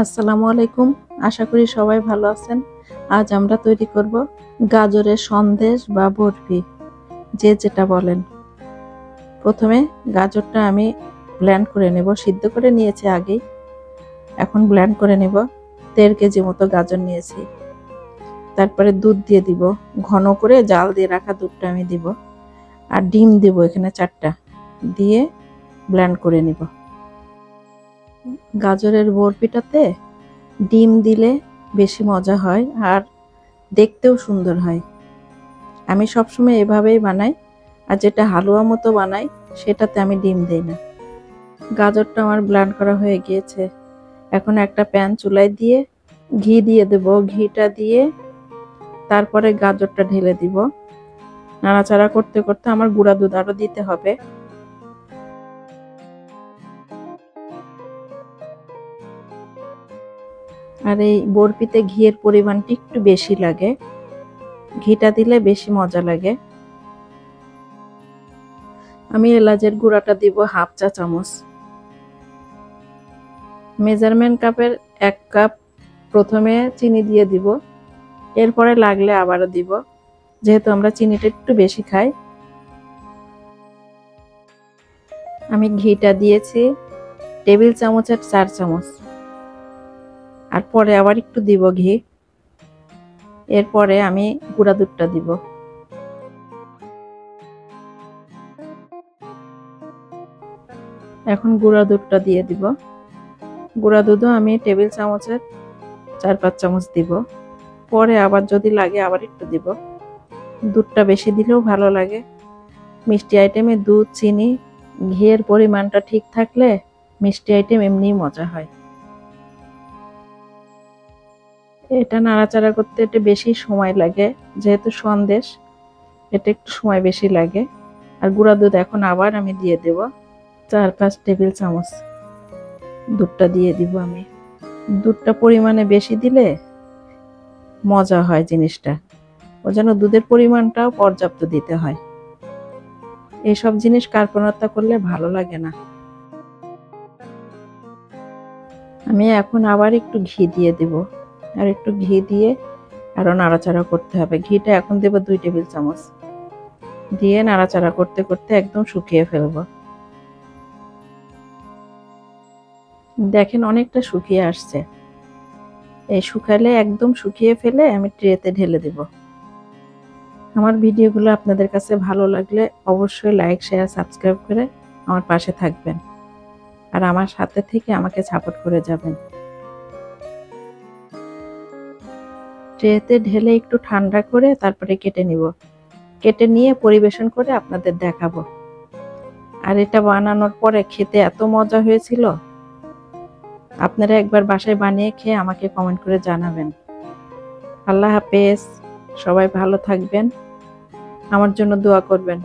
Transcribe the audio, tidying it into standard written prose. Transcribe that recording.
আসসালামু আলাইকুম। আশা করি সবাই ভালো আছেন। আজ আমরা তৈরি করব গাজরের সন্দেশ বা বরফি, যে যেটা বলেন। প্রথমে গাজরটা আমি ব্লেন্ড করে নেব, সিদ্ধ করে নিয়েছি আগেই, এখন ব্লেন্ড করে নেব। 1.5 কেজি মতো গাজর নিয়েছি। তারপরে দুধ দিয়ে দিব, ঘন করে জাল দিয়ে রাখা দুধটা আমি দিব, আর ডিম দিব এখানে 4টা, দিয়ে ব্লেন্ড করে নিব। গাজরের বরফিটাতে ডিম দিলে বেশি মজা হয় আর দেখতেও সুন্দর হয়। আমি সবসময় এভাবেই বানাই, আর যেটা হালুয়া মতো বানাই সেটাতে আমি ডিম দেই না। গাজরটা আমার ব্লেন্ড করা হয়ে গিয়েছে। এখন একটা প্যান চুলায় দিয়ে ঘি দিয়ে দেব। ঘিটা দিয়ে তারপরে গাজরটা ঢেলে দিব। নাড়াচাড়া করতে করতে আমার গুঁড়া দুধ আরো দিতে হবে। আর এই বরফিতে ঘিয়ের পরিমাণটা একটু বেশি লাগে, ঘিটা দিলে বেশি মজা লাগে। আমি এলাচের গুঁড়াটা দিব 1/2 চা চামচ। মেজারমেন্ট কাপের 1 কাপ প্রথমে চিনি দিয়ে দিব, এরপরে লাগলে আবারও দিব, যেহেতু আমরা চিনিটা একটু বেশি খাই। আমি ঘিটা দিয়েছি টেবিল চামচের 4 চামচ, আর পরে আবার একটু দিব ঘি। এরপরে আমি গুঁড়া দুধটা দিব। এখন গুঁড়া দুধটা দিয়ে দিব। গুঁড়া দুধও আমি টেবিল চামচের 4-5 চামচ দিব, পরে আবার যদি লাগে আবার একটু দিব। দুধটা বেশি দিলেও ভালো লাগে। মিষ্টি আইটেমে দুধ, চিনি, ঘিয়ের পরিমাণটা ঠিক থাকলে মিষ্টি আইটেম এমনিই মজা হয়। এটা নাড়াচাড়া করতে একটু বেশি সময় লাগে, যেহেতু সন্দেশ, এটা একটু সময় বেশি লাগে। আর গুঁড়া দুধ এখন আবার আমি দিয়ে দেব 4-5 টেবিল চামচ। দুধটা দিয়ে দিব আমি। দুধটা পরিমাণে বেশি দিলে মজা হয় জিনিসটা, ও যেন দুধের পরিমাণটাও পর্যাপ্ত দিতে হয়। এইসব জিনিস কার্পণ্যতা করলে ভালো লাগে না। আমি এখন আবার একটু ঘি দিয়ে দিব, আর একটু ঘি দিয়ে আরো নাড়াচাড়া করতে হবে। ঘিটা এখন দেব 2 টেবিল চামচ, দিয়ে নাড়াচাড়া করতে করতে একদম শুকিয়ে ফেলবো। দেখেন অনেকটা শুকিয়ে আসছে। এই শুকালে একদম শুকিয়ে ফেলে আমি ট্রেতে ঢেলে দেব। আমার ভিডিওগুলো আপনাদের কাছে ভালো লাগলে অবশ্যই লাইক, শেয়ার, সাবস্ক্রাইব করে আমার পাশে থাকবেন, আর আমার সাথে থেকে আমাকে সাপোর্ট করে যাবেন। ট্রেতে ঢেলে একটু ঠান্ডা করে তারপরে কেটে নিব। কেটে নিয়ে পরিবেশন করে আপনাদের দেখাবো। আর এটা বানানোর পরে খেতে এত মজা হয়েছিল, আপনারা একবার বাসায় বানিয়ে খেয়ে আমাকে কমেন্ট করে জানাবেন। আল্লাহ হাফেজ, সবাই ভালো থাকবেন, আমার জন্য দোয়া করবেন।